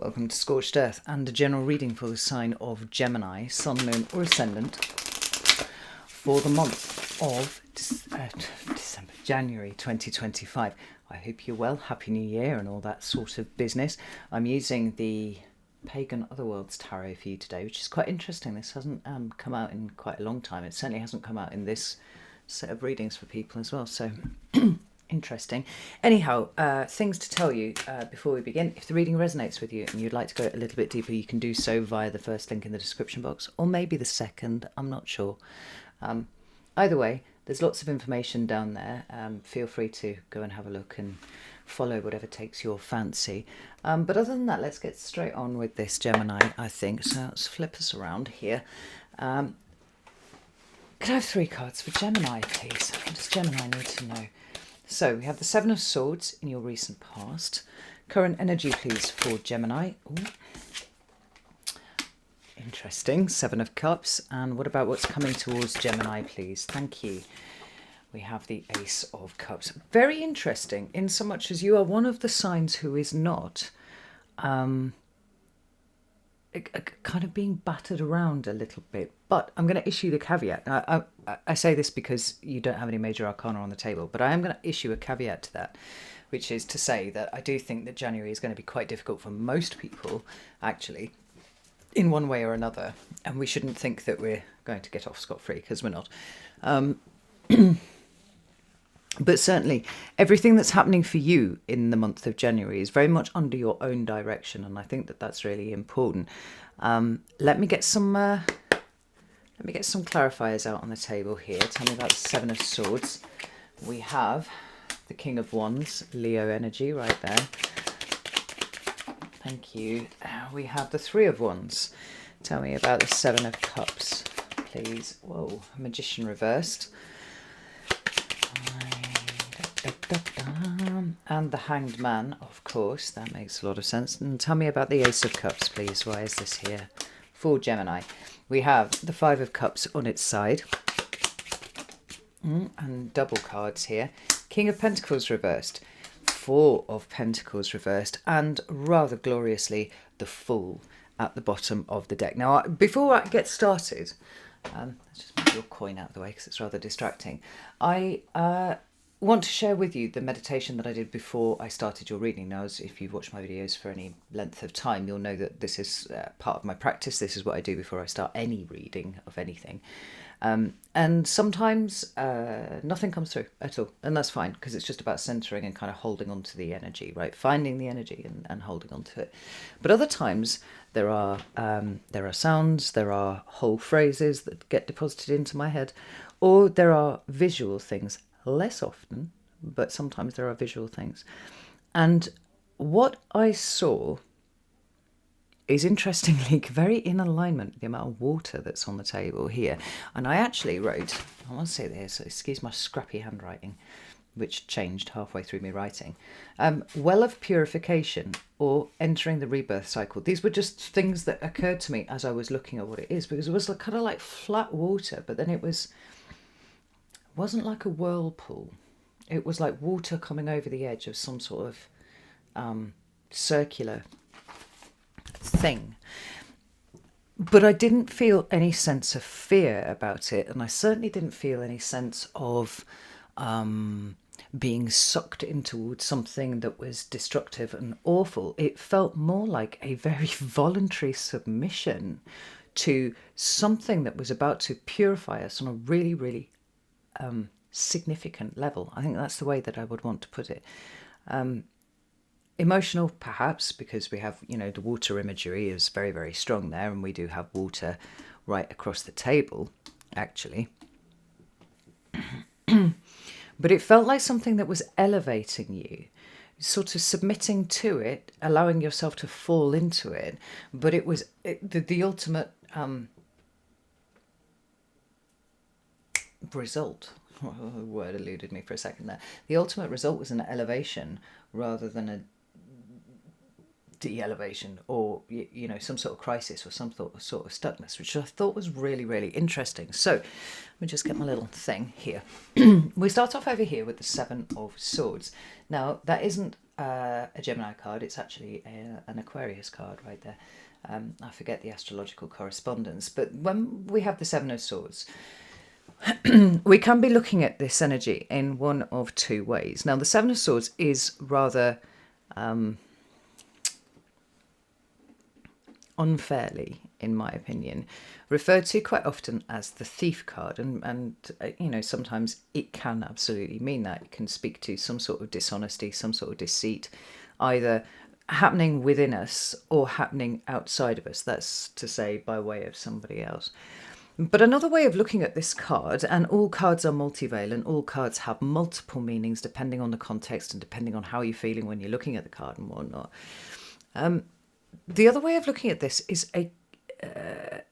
Welcome to Scorched Earth and a general reading for the sign of Gemini, Sun, Moon or Ascendant for the month of December, January 2025. I hope you're well. Happy New Year and all that sort of business. I'm using the Pagan Otherworlds Tarot for you today, which is quite interesting. This hasn't come out in quite a long time. It certainly hasn't come out in this set of readings for people as well. So interesting. Anyhow, things to tell you before we begin. If the reading resonates with you and you'd like to go a little bit deeper, you can do so via the first link in the description box, or maybe the second, I'm not sure. Either way, there's lots of information down there. Feel free to go and have a look and follow whatever takes your fancy. But other than that, let's get straight on with this Gemini, I think. So let's flip us around here. Could I have 3 cards for Gemini, please? What does Gemini need to know? So we have the 7 of Swords in your recent past. Current energy, please, for Gemini. Ooh. Interesting. 7 of Cups. And what about what's coming towards Gemini, please? Thank you. We have the Ace of Cups. Very interesting, in so much as you are one of the signs who is not kind of being battered around a little bit. But I'm going to issue the caveat. I say this because you don't have any major arcana on the table, but I am going to issue a caveat to that, which is to say that I do think that January is going to be quite difficult for most people, actually, in one way or another. And we shouldn't think that we're going to get off scot-free, because we're not. But certainly, everything that's happening for you in the month of January is very much under your own direction, and I think that that's really important. Let me get some clarifiers out on the table here. Tell me about the 7 of Swords. We have the King of Wands, Leo energy, right there. Thank you. We have the 3 of Wands. Tell me about the 7 of Cups, please. Whoa, Magician reversed. And the Hanged Man, of course, that makes a lot of sense. And tell me about the Ace of Cups, please. Why is this here for Gemini? We have the 5 of Cups on its side. And double cards here. King of Pentacles reversed. 4 of Pentacles reversed. And rather gloriously, the Fool at the bottom of the deck. Now, before I get started, let's just move your coin out of the way because it's rather distracting. I want to share with you the meditation that I did before I started your reading. Now, if you've watched my videos for any length of time, you'll know that this is part of my practice. This is what I do before I start any reading of anything. And sometimes nothing comes through at all. And that's fine, because it's just about centering and kind of holding on to the energy, right? Finding the energy and holding on to it. But other times there are sounds, there are whole phrases that get deposited into my head, or there are visual things. Less often, but sometimes there are visual things. And what I saw is interestingly very in alignment with the amount of water that's on the table here. And I actually wrote, I want to say this, so excuse my scrappy handwriting, which changed halfway through me writing. Well of Purification, or Entering the Rebirth Cycle. These were just things that occurred to me as I was looking at what it is, because it was kind of like flat water, but then it wasn't like a whirlpool. It was like water coming over the edge of some sort of circular thing. But I didn't feel any sense of fear about it, and I certainly didn't feel any sense of being sucked into something that was destructive and awful. It felt more like a very voluntary submission to something that was about to purify us on a really, really significant level. I think that's the way that I would want to put it. Emotional, perhaps, because we have, the water imagery is very, very strong there, and we do have water right across the table, actually. But it felt like something that was elevating you, sort of submitting to it, allowing yourself to fall into it. But it was the ultimate result. The word eluded me for a second there. The ultimate result was an elevation rather than a de-elevation, or some sort of crisis, or some sort of stuckness, which I thought was really, really interesting. So let me just get my little thing here. We start off over here with the 7 of Swords. Now, that isn't a Gemini card. It's actually an Aquarius card right there. I forget the astrological correspondence. But when we have the Seven of Swords, we can be looking at this energy in one of two ways. Now, the Seven of Swords is rather unfairly, in my opinion, referred to quite often as the thief card. And you know, sometimes it can absolutely mean that. It can speak to some sort of dishonesty, some sort of deceit, either happening within us or happening outside of us. That's to say, by way of somebody else. But another way of looking at this card, and all cards are multivalent, all cards have multiple meanings depending on the context and depending on how you're feeling when you're looking at the card and whatnot. The other way of looking at this is a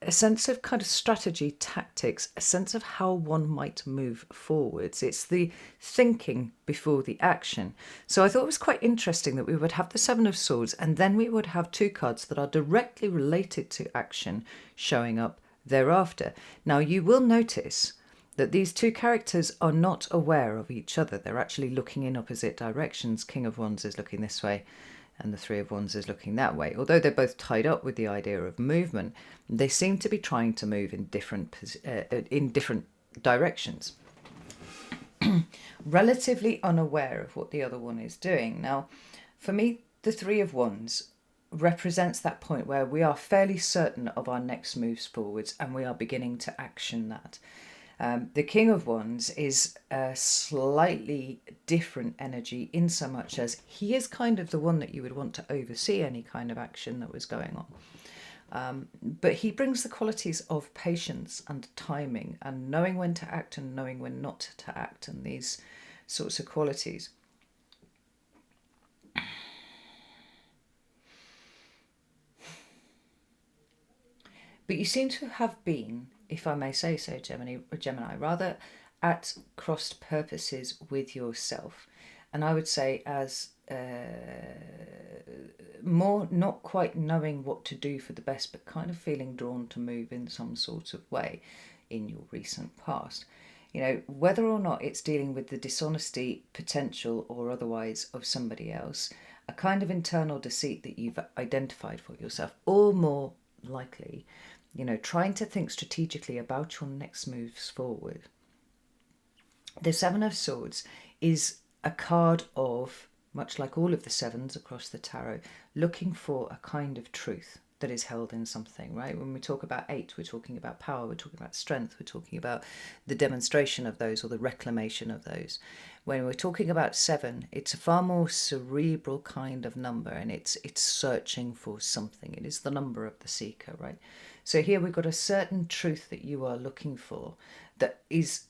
sense of kind of strategy, tactics, a sense of how one might move forwards. It's the thinking before the action. So I thought it was quite interesting that we would have the Seven of Swords and then we would have two cards that are directly related to action showing up thereafter. Now you will notice that these two characters are not aware of each other. They're actually looking in opposite directions. King of Wands is looking this way and the Three of Wands is looking that way. Although they're both tied up with the idea of movement, they seem to be trying to move in different directions. Relatively unaware of what the other one is doing. Now, for me, the Three of Wands represents that point where we are fairly certain of our next moves forwards and we are beginning to action that. The King of Wands is a slightly different energy in so much as he is kind of the one that you would want to oversee any kind of action that was going on. But he brings the qualities of patience and timing and knowing when to act and knowing when not to act, and these sorts of qualities. But you seem to have been, if I may say so, Gemini, rather at crossed purposes with yourself. And I would say as more not quite knowing what to do for the best, but kind of feeling drawn to move in some sort of way in your recent past. You know, whether or not it's dealing with the dishonesty, potential or otherwise of somebody else, a kind of internal deceit that you've identified for yourself, or more likely, you know, trying to think strategically about your next moves forward. The Seven of Swords is a card of, much like all of the sevens across the tarot, looking for a kind of truth that is held in something, right? When we talk about 8, we're talking about power, we're talking about strength, we're talking about the demonstration of those or the reclamation of those. When we're talking about 7, it's a far more cerebral kind of number, and it's searching for something. It is the number of the seeker, right? So here we've got a certain truth that you are looking for that is,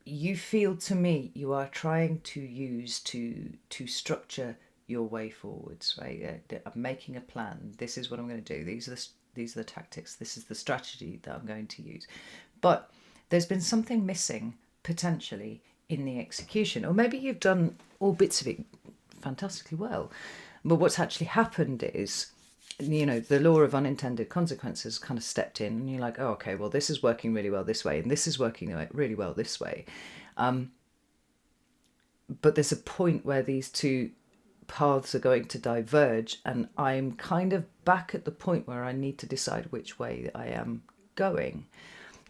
you feel to me, you are trying to use to structure your way forwards, right? I'm making a plan. This is what I'm going to do. These are the tactics. This is the strategy that I'm going to use. But there's been something missing potentially in the execution, or maybe you've done all bits of it fantastically well. But what's actually happened is, you know, the law of unintended consequences kind of stepped in, and you're like, oh, okay, well, this is working really well this way, and this is working really well this way. But there's a point where these two paths are going to diverge, and I'm kind of back at the point where I need to decide which way I am going.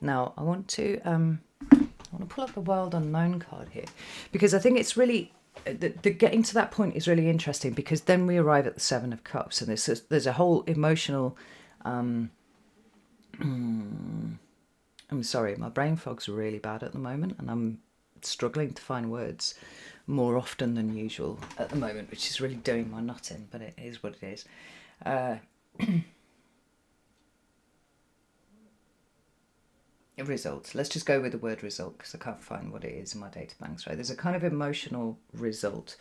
Now, I want to pull up the World Unknown card here, because I think it's really, the getting to that point is really interesting, because then we arrive at the Seven of Cups, and there's a whole emotional, I'm sorry, my brain fog's really bad at the moment, and I'm struggling to find words more often than usual at the moment, which is really doing my nut in, but it is what it is. Results. Let's just go with the word result, because I can't find what it is in my data banks, right? There's a kind of emotional result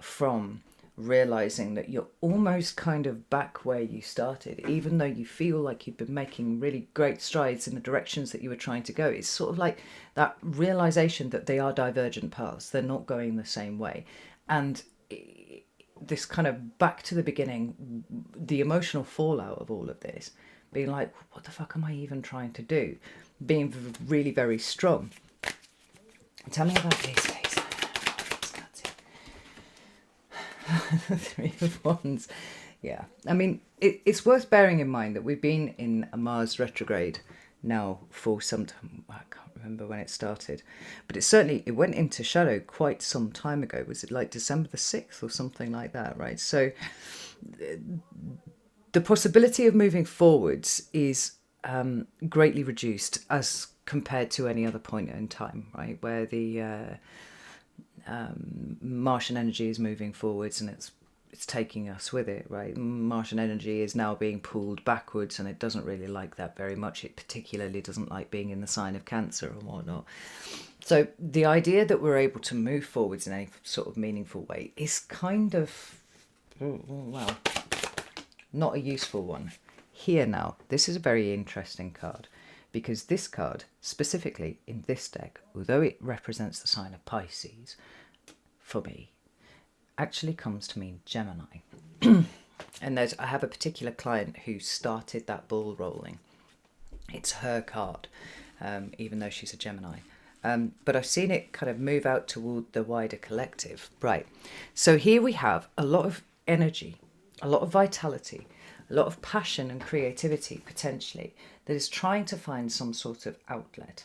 from realizing that you're almost kind of back where you started, even though you feel like you've been making really great strides in the directions that you were trying to go. It's sort of like that realization that they are divergent paths. They're not going the same way. And this kind of back to the beginning, the emotional fallout of all of this, being like, what the fuck am I even trying to do? Being really very strong. Tell me about these days. the Three of Wands. Yeah, I mean, it's worth bearing in mind that we've been in a Mars retrograde now for some time. I can't remember when it started, but it went into shadow quite some time ago. Was it like December the 6th or something like that, right? So the possibility of moving forwards is greatly reduced as compared to any other point in time, right? Where the Martian energy is moving forwards and it's taking us with it, right? Martian energy is now being pulled backwards, and it doesn't really like that very much. It particularly doesn't like being in the sign of Cancer and whatnot. So the idea that we're able to move forwards in any sort of meaningful way is kind of, well, not a useful one. Here now, this is a very interesting card, because this card, specifically in this deck, although it represents the sign of Pisces, for me, actually comes to mean Gemini. And I have a particular client who started that ball rolling. It's her card, even though she's a Gemini. But I've seen it kind of move out toward the wider collective. Right. So here we have a lot of energy, a lot of vitality, a lot of passion and creativity potentially that is trying to find some sort of outlet.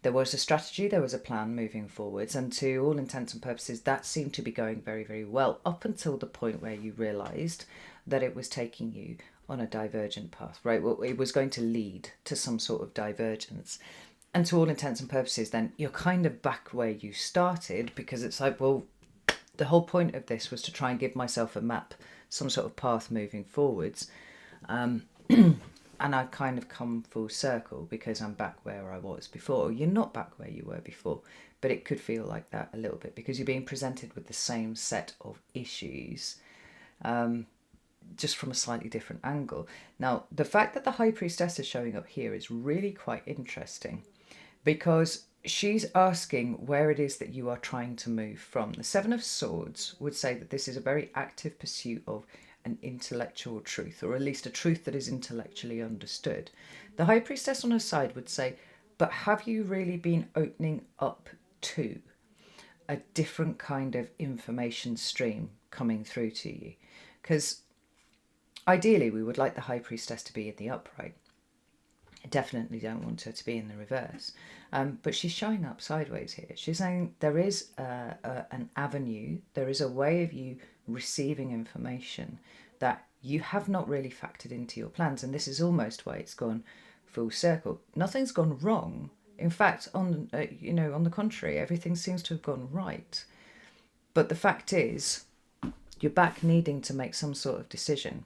There was a strategy, there was a plan moving forwards, and to all intents and purposes that seemed to be going very, very well up until the point where you realised that it was taking you on a divergent path, right? Well, it was going to lead to some sort of divergence. And to all intents and purposes, then you're kind of back where you started, because it's like, well, the whole point of this was to try and give myself a map, some sort of path moving forwards. And I've kind of come full circle because I'm back where I was before. You're not back where you were before, but it could feel like that a little bit because you're being presented with the same set of issues, just from a slightly different angle. Now, the fact that the High Priestess is showing up here is really quite interesting, because she's asking where it is that you are trying to move from. The Seven of Swords would say that this is a very active pursuit of an intellectual truth, or at least a truth that is intellectually understood. The High Priestess on her side would say, but have you really been opening up to a different kind of information stream coming through to you? Because ideally we would like the High Priestess to be in the upright. I definitely don't want her to be in the reverse. But she's showing up sideways here. She's saying there is an avenue, there is a way of you receiving information that you have not really factored into your plans. And this is almost why it's gone full circle. Nothing's gone wrong. In fact, on the contrary, everything seems to have gone right. But the fact is, you're back needing to make some sort of decision.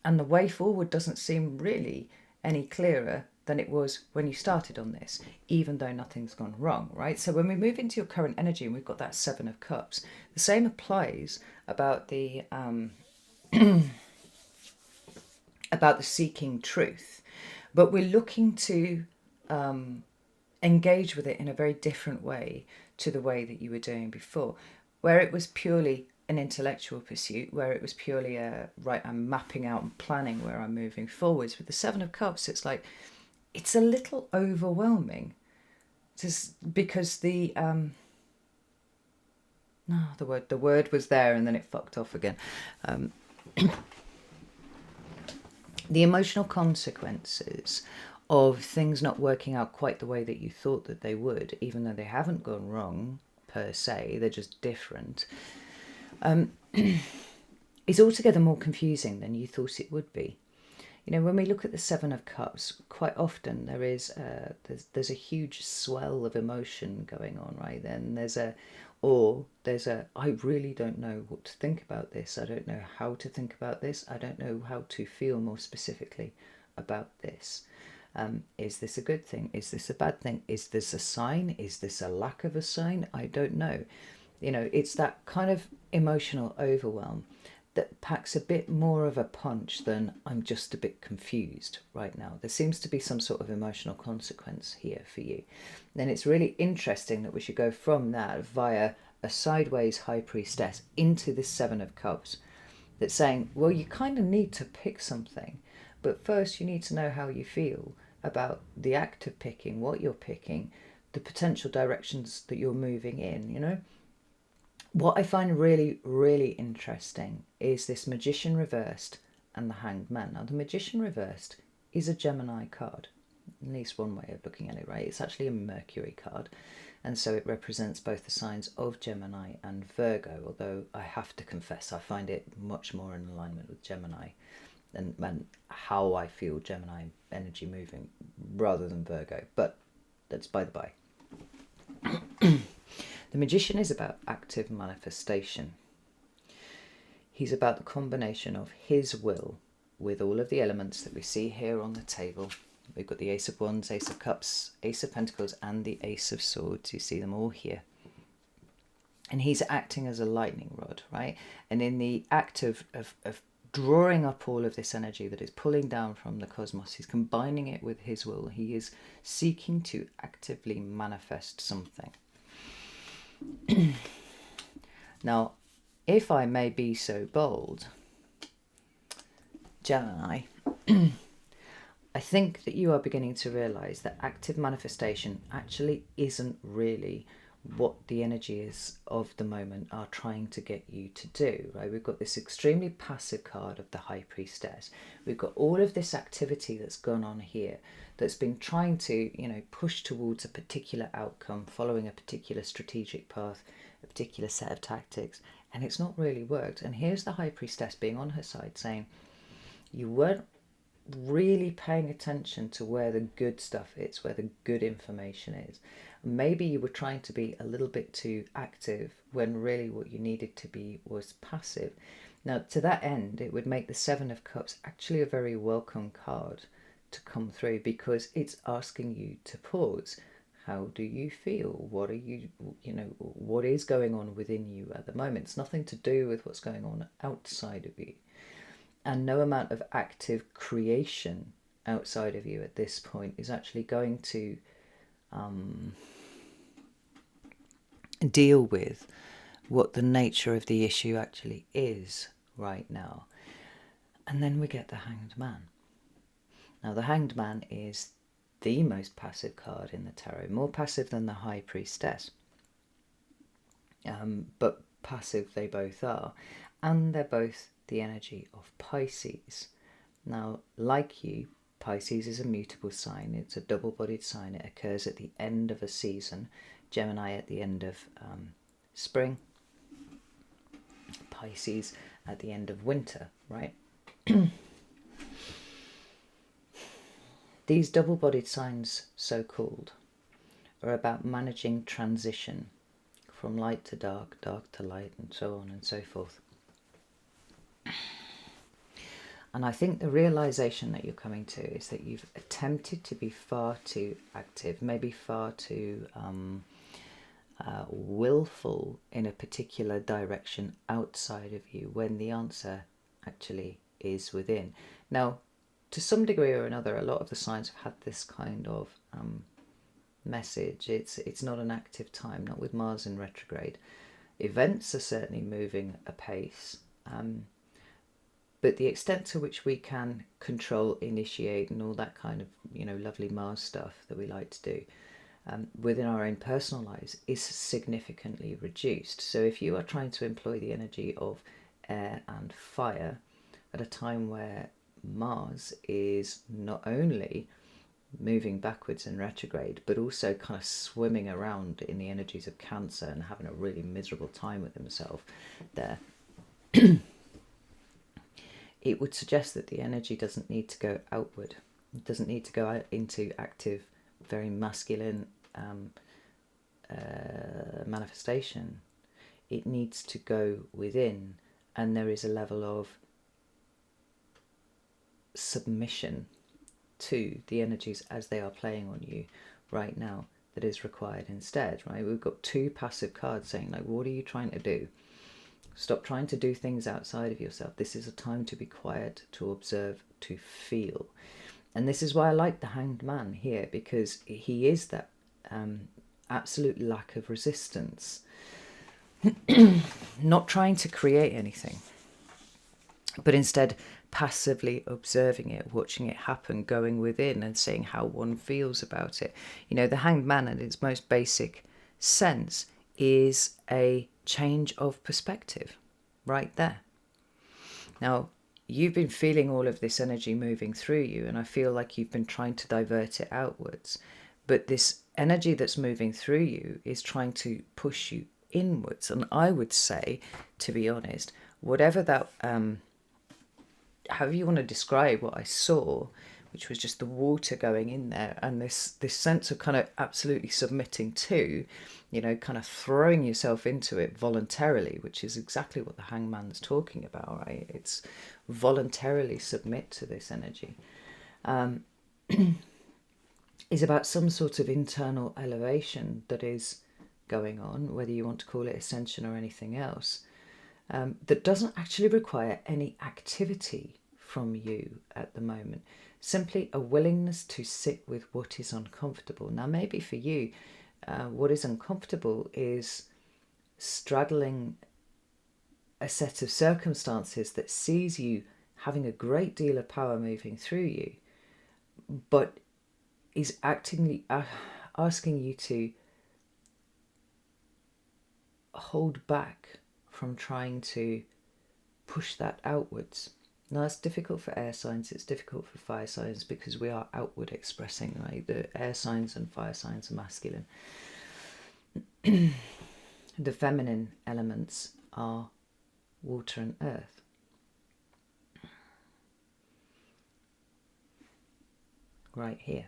And the way forward doesn't seem really any clearer than it was when you started on this, even though nothing's gone wrong, right? So when we move into your current energy and we've got that Seven of Cups, the same applies about the about the seeking truth, but we're looking to engage with it in a very different way to the way that you were doing before, where it was purely an intellectual pursuit, where it was purely I'm mapping out and planning where I'm moving forwards. With the Seven of Cups, it's like, it's a little overwhelming, just because the word was there and then it fucked off again. The emotional consequences of things not working out quite the way that you thought that they would, even though they haven't gone wrong per se, they're just different, is altogether more confusing than you thought it would be. You know, when we look at the Seven of Cups, quite often there's a huge swell of emotion going on, right? Then there's a I really don't know what to think about this. I don't know how to think about this. I don't know how to feel more specifically about this. Is this a good thing? Is this a bad thing? Is this a sign? Is this a lack of a sign? I don't know. You know, it's that kind of emotional overwhelm that packs a bit more of a punch than I'm just a bit confused right now. There seems to be some sort of emotional consequence here for you. Then it's really interesting that we should go from that via a sideways High Priestess into this Seven of Cups that's saying, well, you kind of need to pick something, but first you need to know how you feel about the act of picking, what you're picking, the potential directions that you're moving in, you know? What I find really, really interesting is this Magician reversed and the Hanged Man. Now, the Magician reversed is a Gemini card. At least one way of looking at it, right? It's actually a Mercury card, and so it represents both the signs of Gemini and Virgo, although I have to confess I find it much more in alignment with Gemini and how I feel Gemini energy moving rather than Virgo, but that's by the by. The Magician is about active manifestation. He's about the combination of his will with all of the elements that we see here on the table. We've got the Ace of Wands, Ace of Cups, Ace of Pentacles, and the Ace of Swords. You see them all here. And he's acting as a lightning rod, right? And in the act of drawing up all of this energy that is pulling down from the cosmos, he's combining it with his will. He is seeking to actively manifest something. Now, if I may be so bold, Gemini, I think that you are beginning to realise that active manifestation actually isn't really what the energy is of the moment are trying to get you to do, right? We've got this extremely passive card of the High Priestess. We've got all of this activity that's gone on here that's been trying to, push towards a particular outcome, following a particular strategic path, a particular set of tactics, and it's not really worked. And here's the High Priestess being on her side saying, you weren't really paying attention to where the good stuff is, where the good information is. Maybe you were trying to be a little bit too active when really what you needed to be was passive. Now, to that end, it would make the Seven of Cups actually a very welcome card to come through, because it's asking you to pause. How do you feel? What are you, what is going on within you at the moment? It's nothing to do with what's going on outside of you. And no amount of active creation outside of you at this point is actually going to deal with what the nature of the issue actually is right now. And then we get the Hanged Man. Now, the Hanged Man is the most passive card in the tarot, more passive than the High Priestess. But passive they both are. And they're both the energy of Pisces. Now, like you, Pisces is a mutable sign. It's a double-bodied sign. It occurs at the end of a season. Gemini at the end of spring. Pisces at the end of winter, right? These double-bodied signs, so-called, are about managing transition from light to dark, dark to light, and so on and so forth. And I think the realization that you're coming to is that you've attempted to be far too active, maybe far too willful in a particular direction outside of you, when the answer actually is within. Now, to some degree or another, a lot of the signs have had this kind of message. It's not an active time, not with Mars in retrograde. Events are certainly moving apace. But the extent to which we can control, initiate, and all that kind of, lovely Mars stuff that we like to do within our own personal lives is significantly reduced. So if you are trying to employ the energy of air and fire at a time where Mars is not only moving backwards in retrograde, but also kind of swimming around in the energies of Cancer and having a really miserable time with himself there, it would suggest that the energy doesn't need to go outward. It doesn't need to go out into active, very masculine manifestation. It needs to go within, and there is a level of submission to the energies as they are playing on you right now that is required instead, right? We've got two passive cards saying, like, what are you trying to do? Stop trying to do things outside of yourself. This is a time to be quiet, to observe, to feel. And this is why I like the Hanged Man here, because he is that absolute lack of resistance. Not trying to create anything, but instead passively observing it, watching it happen, going within and seeing how one feels about it. The Hanged Man, in its most basic sense, is a change of perspective right there. Now, you've been feeling all of this energy moving through you, and I feel like you've been trying to divert it outwards. But this energy that's moving through you is trying to push you inwards. And I would say, to be honest, whatever that, however you want to describe what I saw, which was just the water going in there, and this sense of kind of absolutely submitting to, kind of throwing yourself into it voluntarily, which is exactly what the hangman's talking about, right? It's voluntarily submit to this energy. Is about some sort of internal elevation that is going on, whether you want to call it ascension or anything else, that doesn't actually require any activity from you at the moment. Simply a willingness to sit with what is uncomfortable. Now, maybe for you, what is uncomfortable is straddling a set of circumstances that sees you having a great deal of power moving through you, but is actively asking you to hold back from trying to push that outwards. Now, it's difficult for air signs, it's difficult for fire signs because we are outward expressing, right? The air signs and fire signs are masculine. The feminine elements are water and earth. Right here.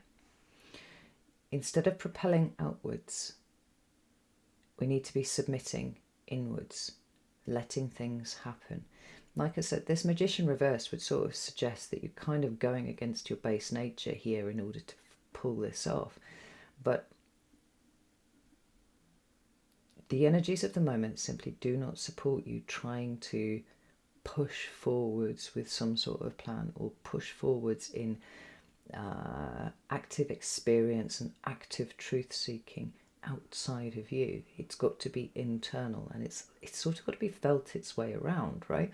Instead of propelling outwards, we need to be submitting inwards, letting things happen. Like I said, this magician reverse would sort of suggest that you're kind of going against your base nature here in order to pull this off. But the energies of the moment simply do not support you trying to push forwards with some sort of plan or push forwards in active experience and active truth seeking outside of you. It's got to be internal, and it's sort of got to be felt its way around, right?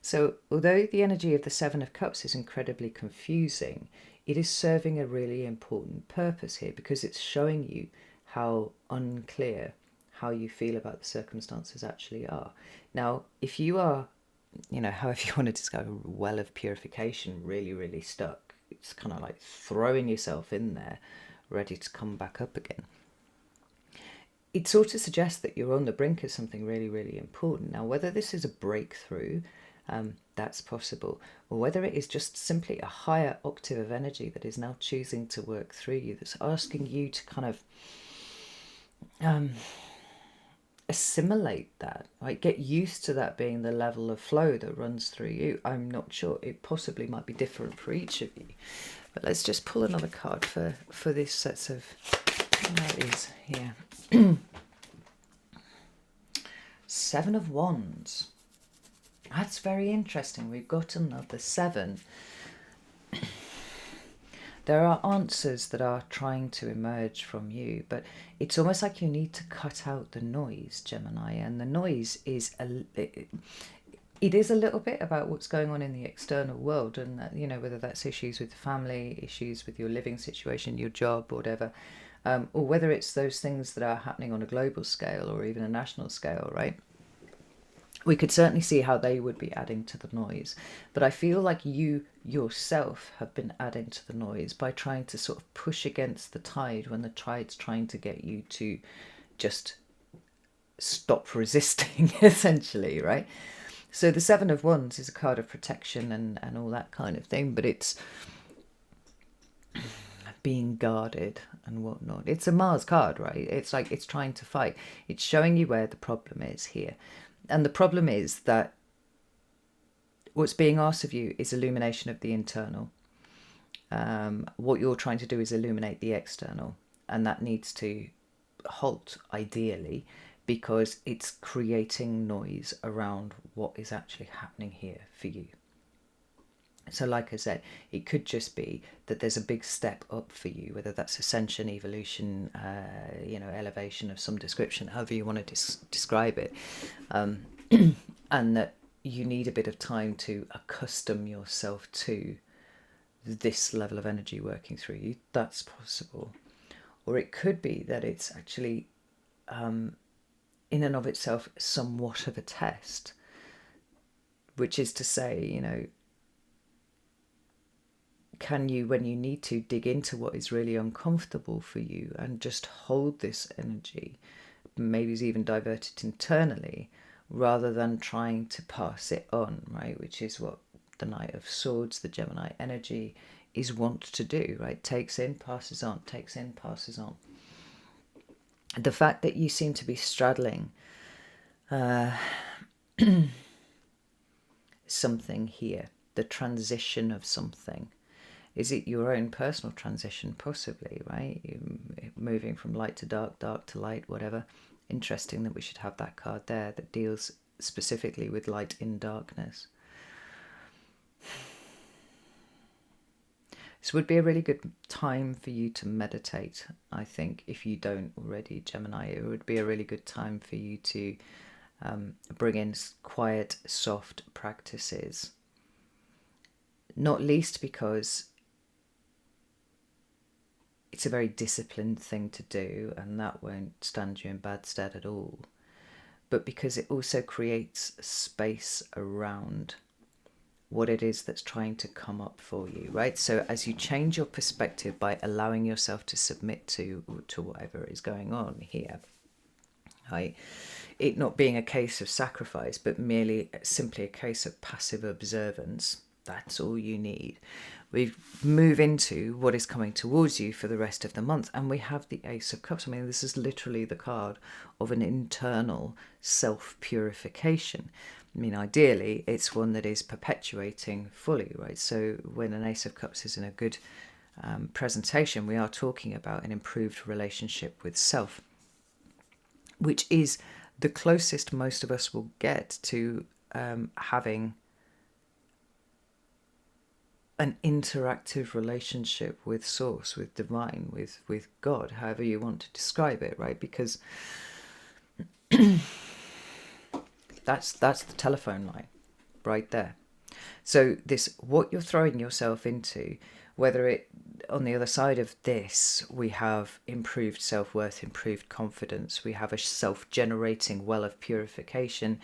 So although the energy of the Seven of Cups is incredibly confusing, it is serving a really important purpose here because it's showing you how unclear how you feel about the circumstances actually are. Now, if you are, however you want to describe a well of purification, really, really stuck, it's kind of like throwing yourself in there, ready to come back up again. It sort of suggests that you're on the brink of something really, really important. Now, whether this is a breakthrough, that's possible, or whether it is just simply a higher octave of energy that is now choosing to work through you, that's asking you to kind of assimilate that, right? Get used to that being the level of flow that runs through you. I'm not sure. It possibly might be different for each of you. But let's just pull another card for this sets of... There it is here. Seven of Wands. That's very interesting. We've got another 7. There are answers that are trying to emerge from you, but it's almost like you need to cut out the noise, Gemini. And the noise is it is a little bit about what's going on in the external world, and whether that's issues with the family, issues with your living situation, your job, or whatever, or whether it's those things that are happening on a global scale or even a national scale, right? We could certainly see how they would be adding to the noise. But I feel like you yourself have been adding to the noise by trying to sort of push against the tide when the tide's trying to get you to just stop resisting, essentially, right? So the Seven of Wands is a card of protection and all that kind of thing, but it's being guarded and whatnot. It's a Mars card, right? It's like it's trying to fight. It's showing you where the problem is here. And the problem is that what's being asked of you is illumination of the internal. What you're trying to do is illuminate the external. And that needs to halt, ideally, because it's creating noise around what is actually happening here for you. So like I said, it could just be that there's a big step up for you, whether that's ascension, evolution, elevation of some description, however you want to describe it, and that you need a bit of time to accustom yourself to this level of energy working through you. That's possible. Or it could be that it's actually in and of itself somewhat of a test, which is to say, you know, can you, when you need to, dig into what is really uncomfortable for you and just hold this energy, maybe it's even divert it internally, rather than trying to pass it on, right? Which is what the Knight of Swords, the Gemini energy, is wont to do, right? Takes in, passes on, takes in, passes on. The fact that you seem to be straddling something here, the transition of something. Is it your own personal transition, possibly, right? You're moving from light to dark, dark to light, whatever. Interesting that we should have that card there that deals specifically with light in darkness. This would be a really good time for you to meditate, I think, if you don't already, Gemini. It would be a really good time for you to bring in quiet, soft practices. Not least because it's a very disciplined thing to do, and that won't stand you in bad stead at all. But because it also creates space around what it is that's trying to come up for you, right? So as you change your perspective by allowing yourself to submit to whatever is going on here, right? It not being a case of sacrifice, but merely simply a case of passive observance. That's all you need. We move into what is coming towards you for the rest of the month, and we have the Ace of Cups. I mean, this is literally the card of an internal self-purification. I mean, ideally, it's one that is perpetuating fully, right? So when an Ace of Cups is in a good presentation, we are talking about an improved relationship with self, which is the closest most of us will get to having an interactive relationship with Source, with Divine, with God, however you want to describe it, right? Because that's the telephone line right there. So this, what you're throwing yourself into, whether it, on the other side of this, we have improved self-worth, improved confidence, we have a self-generating well of purification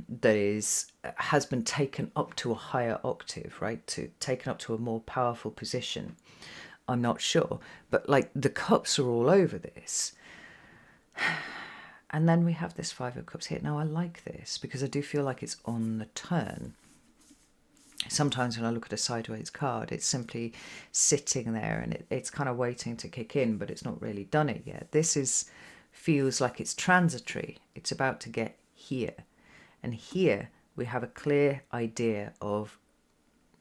that has been taken up to a higher octave, right? Taken up to a more powerful position. I'm not sure, but like the cups are all over this. And then we have this Five of Cups here. Now I like this because I do feel like it's on the turn. Sometimes when I look at a sideways card, it's simply sitting there and it's kind of waiting to kick in, but it's not really done it yet. This feels like it's transitory. It's about to get here. And here we have a clear idea of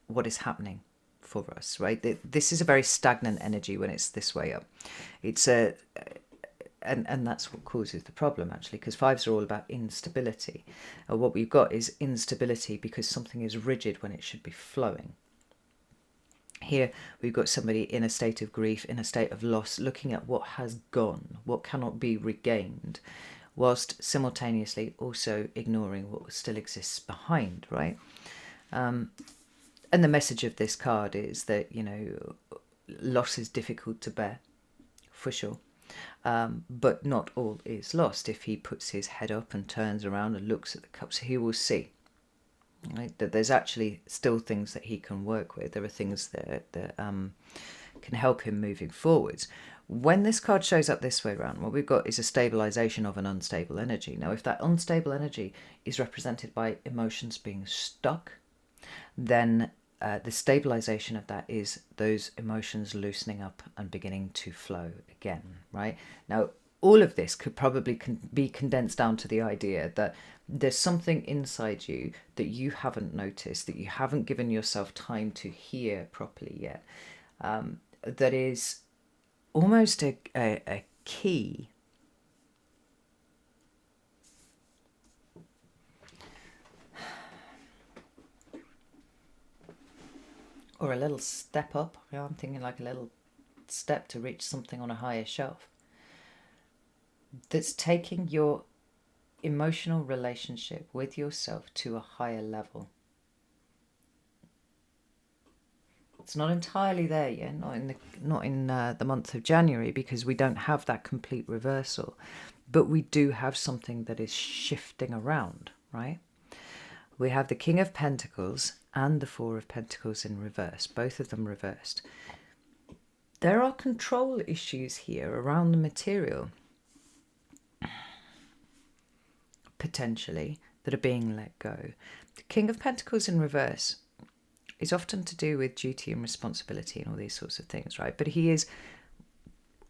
what is happening for us, right? This is a very stagnant energy when it's this way up. It's and that's what causes the problem, actually, because fives are all about instability. What we've got is instability because something is rigid when it should be flowing. Here we've got somebody in a state of grief, in a state of loss, looking at what has gone, what cannot be regained, whilst simultaneously also ignoring what still exists behind, right? And the message of this card is that, you know, loss is difficult to bear, for sure. But not all is lost. If he puts his head up and turns around and looks at the cups, he will see, right, that there's actually still things that he can work with. There are things that can help him moving forwards. When this card shows up this way around, what we've got is a stabilization of an unstable energy. Now, if that unstable energy is represented by emotions being stuck, then the stabilization of that is those emotions loosening up and beginning to flow again, right? Now, all of this could probably be condensed down to the idea that there's something inside you that you haven't noticed, that you haven't given yourself time to hear properly yet, that is almost a key or a little step up. You know, I'm thinking like a little step to reach something on a higher shelf. That's taking your emotional relationship with yourself to a higher level. It's not entirely there yet, not in the month of January, because we don't have that complete reversal. but we do have something that is shifting around, right? We have the King of Pentacles and the Four of Pentacles in reverse, both of them reversed. There are control issues here around the material, potentially, that are being let go. The King of Pentacles in reverse is often to do with duty and responsibility and all these sorts of things, right? But he is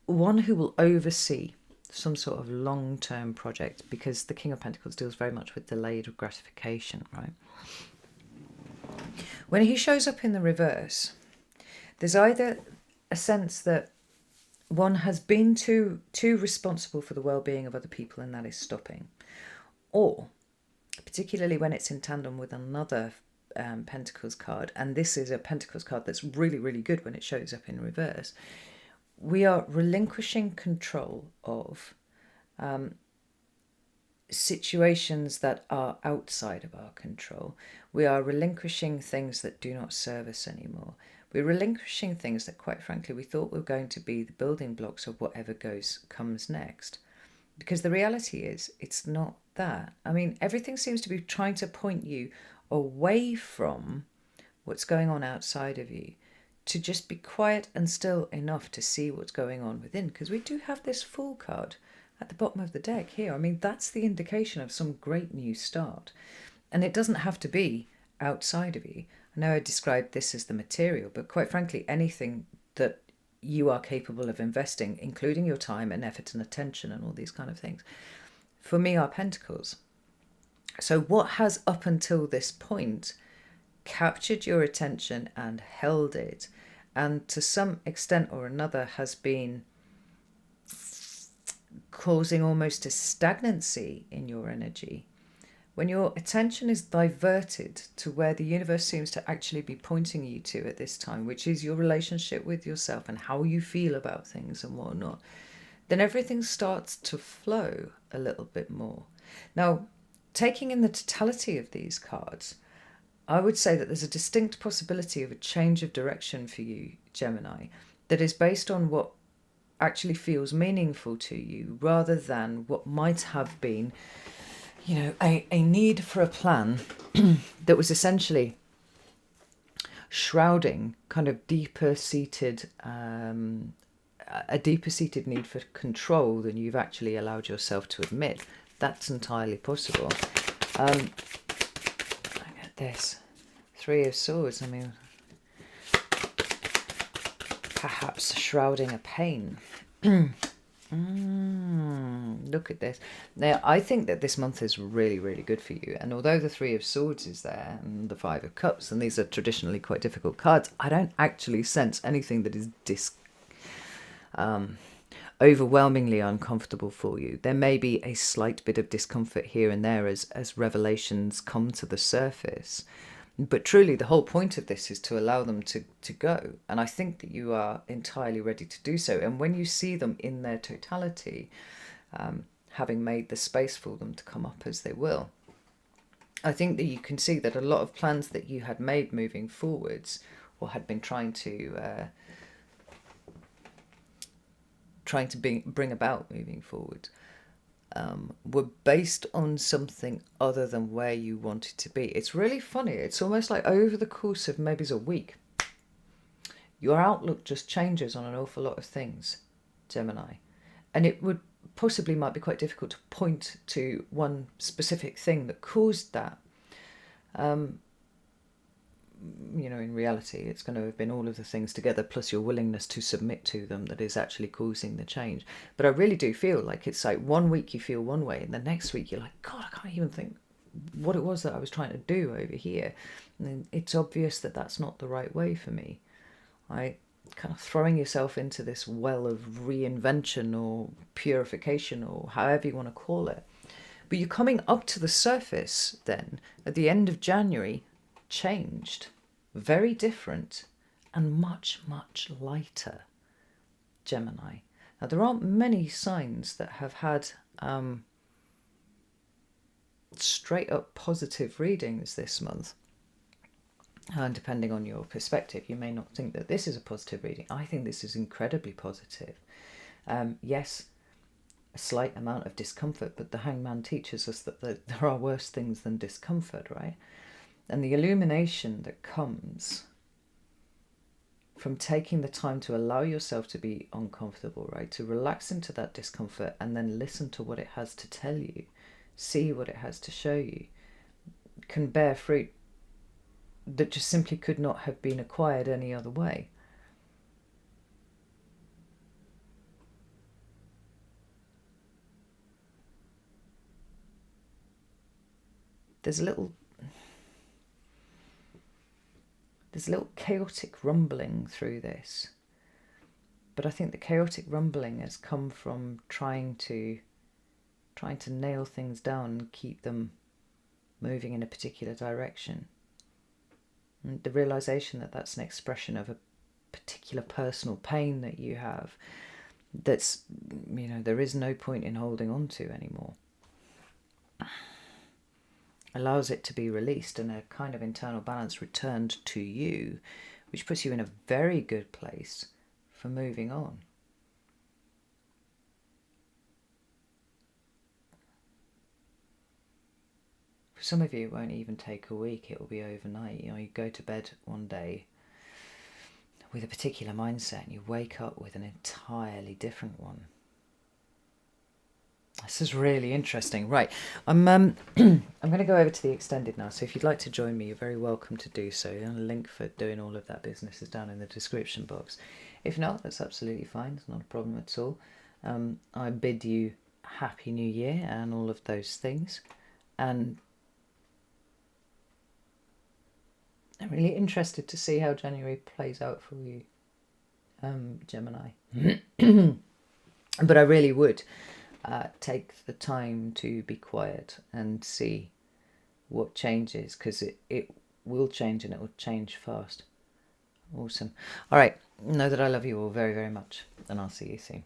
one who will oversee some sort of long-term project, because the King of Pentacles deals very much with delayed gratification, right? When he shows up in the reverse, there's either a sense that one has been too responsible for the well-being of other people and that is stopping, or particularly when it's in tandem with another Pentacles card, and this is a Pentacles card that's really, really good when it shows up in reverse, we are relinquishing control of situations that are outside of our control. We are relinquishing things that do not serve us anymore. We're relinquishing things that, quite frankly, we thought were going to be the building blocks of whatever comes next. Because the reality is, it's not that. I mean, everything seems to be trying to point you away from what's going on outside of you, to just be quiet and still enough to see what's going on within. Because we do have this Fool card at the bottom of the deck here. I mean, that's the indication of some great new start. And it doesn't have to be outside of you. I know I described this as the material, but quite frankly, anything that you are capable of investing, including your time and effort and attention and all these kind of things, for me are Pentacles. So what has up until this point captured your attention and held it, and to some extent or another has been causing almost a stagnancy in your energy, when your attention is diverted to where the universe seems to actually be pointing you to at this time, which is your relationship with yourself and how you feel about things and whatnot, then everything starts to flow a little bit more. Now, taking in the totality of these cards, I would say that there's a distinct possibility of a change of direction for you, Gemini, that is based on what actually feels meaningful to you, rather than what might have been, you know, a need for a plan that was essentially shrouding kind of a deeper seated need for control than you've actually allowed yourself to admit. That's entirely possible. Look at this. Three of Swords. I mean, perhaps shrouding a pain. Look at this. Now, I think that this month is really, really good for you. And although the Three of Swords is there and the Five of Cups, and these are traditionally quite difficult cards, I don't actually sense anything that is overwhelmingly uncomfortable for you. There may be a slight bit of discomfort here and there as revelations come to the surface. But truly, the whole point of this is to allow them to go. And I think that you are entirely ready to do so. And when you see them in their totality, having made the space for them to come up as they will, I think that you can see that a lot of plans that you had made moving forwards, or had been trying to bring about moving forward, were based on something other than where you wanted to be. It's really funny. It's almost like over the course of maybe a week, your outlook just changes on an awful lot of things, Gemini. And it would possibly might be quite difficult to point to one specific thing that caused that. You know, in reality, it's going to have been all of the things together, plus your willingness to submit to them, that is actually causing the change. But I really do feel like it's like 1 week you feel one way, and the next week you're like, God, I can't even think what it was that I was trying to do over here. And then it's obvious that that's not the right way for me. Right? Kind of throwing yourself into this well of reinvention or purification or however you want to call it. But you're coming up to the surface then at the end of January, changed, very different, and much, much lighter, Gemini. Now, there aren't many signs that have had straight up positive readings this month. And depending on your perspective, you may not think that this is a positive reading. I think this is incredibly positive. Yes, a slight amount of discomfort, but the hangman teaches us that there are worse things than discomfort, right? And the illumination that comes from taking the time to allow yourself to be uncomfortable, right? To relax into that discomfort and then listen to what it has to tell you, see what it has to show you, can bear fruit that just simply could not have been acquired any other way. There's a little chaotic rumbling through this, but I think the chaotic rumbling has come from trying to nail things down and keep them moving in a particular direction. And the realization that that's an expression of a particular personal pain that you have, that's, there is no point in holding on to anymore, allows it to be released and a kind of internal balance returned to you, which puts you in a very good place for moving on. For some of you, it won't even take a week, it will be overnight. You go to bed one day with a particular mindset and you wake up with an entirely different one. This is really interesting. Right, I'm going to go over to the extended now. So if you'd like to join me, you're very welcome to do so. And a link for doing all of that business is down in the description box. If not, that's absolutely fine. It's not a problem at all. I bid you Happy New Year and all of those things. And I'm really interested to see how January plays out for you, Gemini. But I really would take the time to be quiet and see what changes, because it will change and it will change fast. Awesome. All right, know that I love you all very, very much, and I'll see you soon.